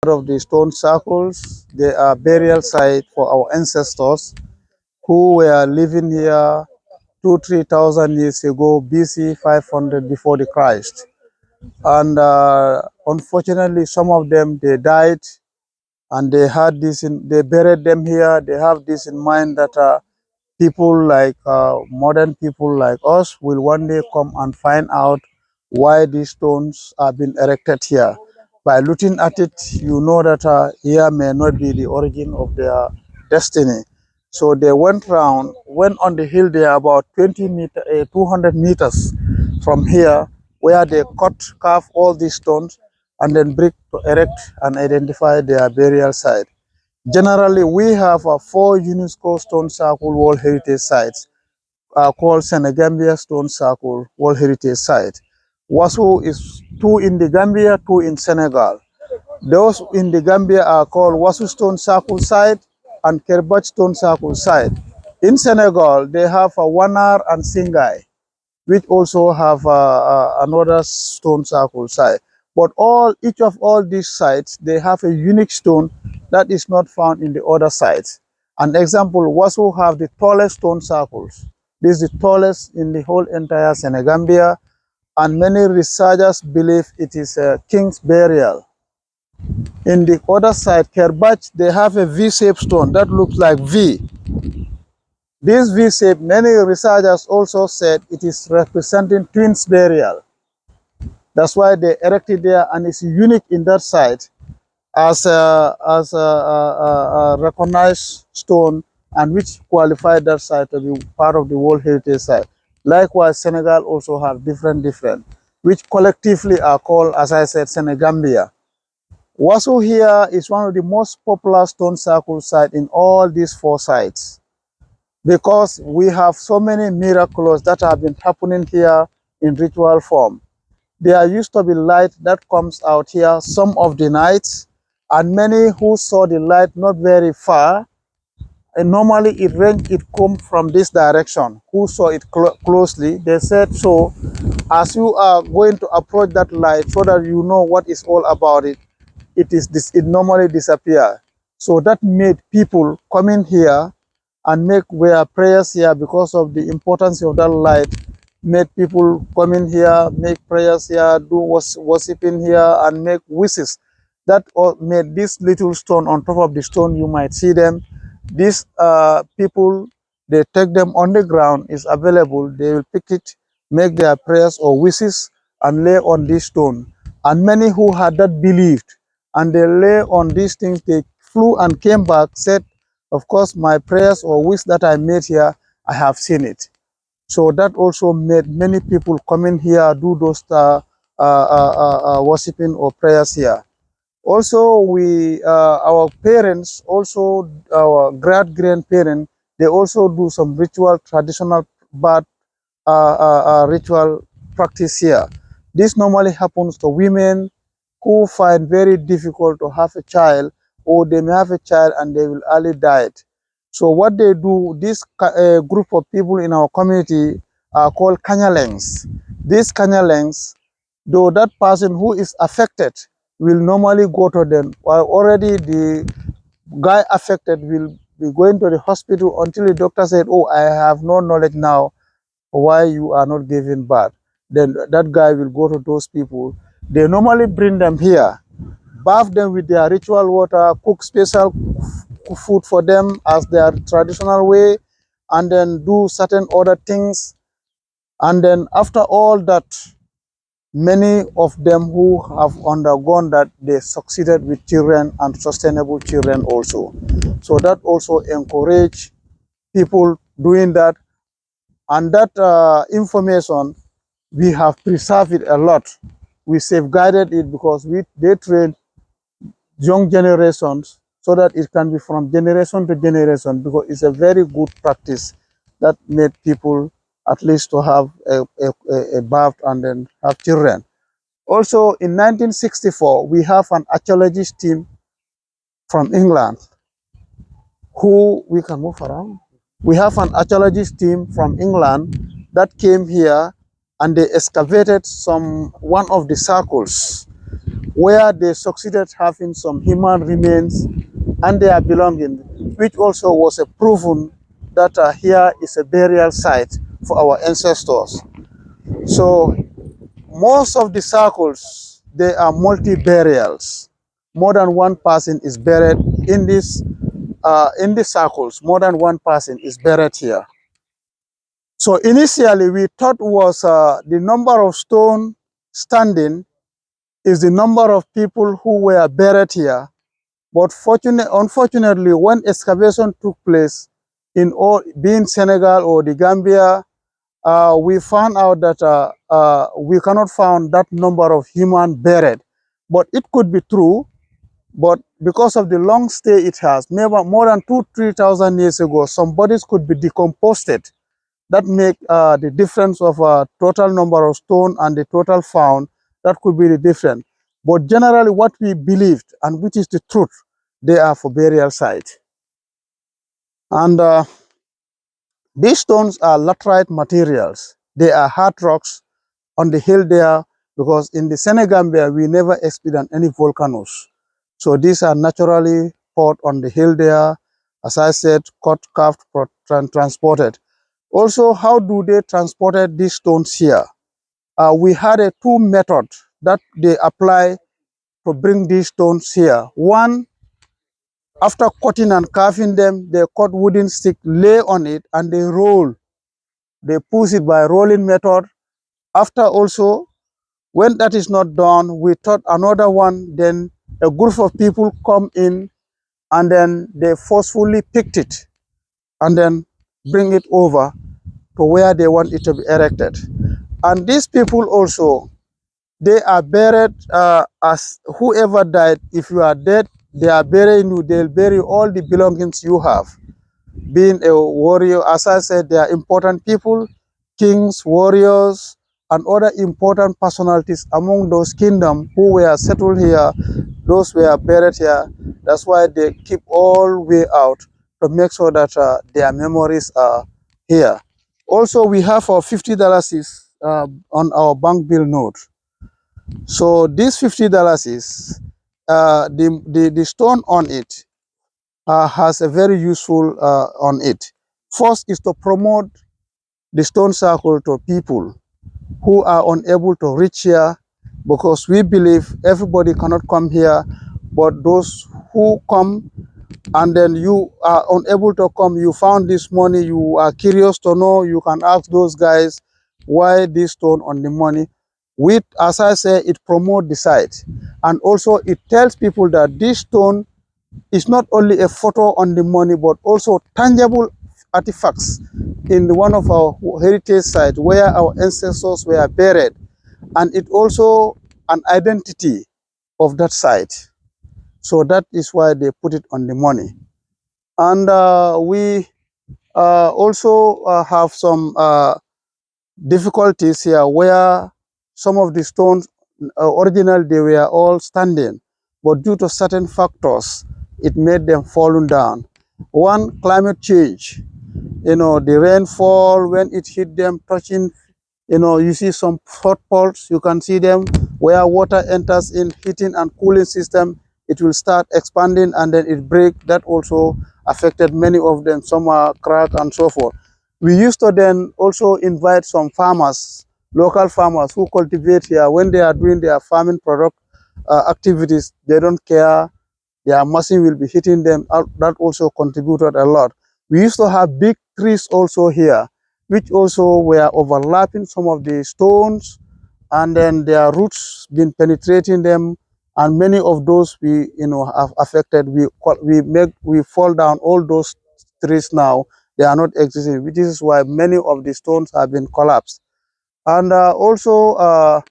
of the stone circles. They are burial site for our ancestors who were living here 2-3 thousand years ago, BC 500 before the Christ. And unfortunately, some of them they died, and they had this in, they buried them here. They have this in mind that people like modern people like us will one day come and find out why these stones have been erected here. By looking at it, you know that here may not be the origin of their destiny. So they went on the hill there about 200 meters from here, where they carve all these stones and then brick to erect and identify their burial site. Generally, we have four UNESCO Stone Circle World Heritage Sites called Senegambia Stone Circle World Heritage Site. Wasu is two in the Gambia, two in Senegal. Those in the Gambia are called Wasu Stone Circle Site and Kerbach Stone Circle Site. In Senegal, they have a Wanar and Singai, which also have another stone circle site. But each of all these sites, they have a unique stone that is not found in the other sites. An example, Wasu have the tallest stone circles. This is the tallest in the whole entire Senegambia, and many researchers believe it is a king's burial. In the other side, Kerbach, they have a V-shaped stone that looks like V. This V-shape, many researchers also said it is representing twins burial. That's why they erected there, and it's unique in that site as a recognized stone, and which qualified that site to be part of the World Heritage Site. Likewise, Senegal also have different, which collectively are called, as I said, Senegambia. Wasu here is one of the most popular stone circle sites in all these four sites, because we have so many miracles that have been happening here in ritual form. There used to be light that comes out here some of the nights, and many who saw the light not very far, and normally it come from this direction. Who saw it closely, they said so, as you are going to approach that light so that you know what is all about it, it normally disappear. So that made people come in here and make their prayers here because of the importance of that light. Made people come in here, make prayers here, do worshiping here, and make wishes. That all made this little stone on top of the stone. You might see them. These people, they take them on the ground. Is available. They will pick it, make their prayers or wishes, and lay on this stone. And many who had that believed, and they lay on these things, they flew and came back, said, of course, my prayers or wish that I made here, I have seen it. So that also made many people come in here, do those worshiping or prayers here. Also, our parents, also our great-grandparents, they also do some ritual, traditional birth ritual practice here. This normally happens to women who find very difficult to have a child, or they may have a child and they will early die. So what they do, this group of people in our community are called Kanyalengs. These Kanyalengs, though that person who is affected will normally go to them, while already the guy affected will be going to the hospital until the doctor said, oh, I have no knowledge now why you are not giving birth. Then that guy will go to those people. They normally bring them here, bath them with their ritual water, cook special food for them as their traditional way, and then do certain other things. And then after all that, many of them who have undergone that, they succeeded with children and sustainable children also. So that also encourage people doing that. And that information, we have preserved it a lot. We safeguarded it because they train young generations so that it can be from generation to generation, because it's a very good practice that made people at least to have a birth and then have children. Also, in 1964, we have an archaeologist team from England who we can move around. We have an archaeologist team from England that came here and they excavated one of the circles. where they succeeded having some human remains and their belongings, which also was a proven that here is a burial site for our ancestors. So most of the circles, they are multi-burials. More than one person is buried in these circles. More than one person is buried here. So initially, we thought was the number of stone standing is the number of people who were buried here. But unfortunately, when excavation took place in all, being Senegal or the Gambia, we found out that we cannot find that number of human buried. But it could be true, but because of the long stay it has, maybe more than 3,000 years ago, some bodies could be decomposed. That make the difference of total number of stone and the total found, that could be the difference. But generally what we believed, and which is the truth, they are for burial site. And these stones are laterite materials. They are hard rocks on the hill there, because in the Senegambia, we never experienced any volcanoes. So these are naturally poured on the hill there, as I said, cut, carved, transported. Also, how do they transported these stones here? We had a two method that they apply to bring these stones here. One, after cutting and carving them, they cut wooden stick, lay on it, and they roll. They push it by rolling method. After also, when that is not done, we thought another one, then a group of people come in and then they forcefully picked it and then bring it over to where they want it to be erected. And these people also, they are buried as whoever died. If you are dead, they are burying you. They'll bury all the belongings you have. Being a warrior, as I said, they are important people, kings, warriors, and other important personalities among those kingdoms who were settled here, those were buried here. That's why they keep all way out to make sure that their memories are here. Also, we have our $50 is on our bank bill note. So this $50 is the stone on it has a very useful on it. First is to promote the stone circle to people who are unable to reach here, because we believe everybody cannot come here, but those who come and then you are unable to come, you found this money, you are curious to know, you can ask those guys why this stone on the money. With, as I say, it promotes the site, and also it tells people that this stone is not only a photo on the money, but also tangible artifacts in one of our heritage sites where our ancestors were buried, and it also an identity of that site. So that is why they put it on the money. And we also have some difficulties here where some of the stones, originally they were all standing, but due to certain factors, it made them falling down. One, climate change. You know, the rainfall, when it hit them, touching, you know, you see some hot poles, you can see them where water enters in heating and cooling system, it will start expanding and then it break. That also affected many of them. Some are cracked and so forth. We used to then also invite some farmers, local farmers who cultivate here. When they are doing their farming product activities, they don't care, their machine will be hitting them. That also contributed a lot. We used to have big trees also here, which also were overlapping some of the stones, and then their roots been penetrating them, and many of those we have affected. We fall down all those trees now. They are not existing, which is why many of the stones have been collapsed. And also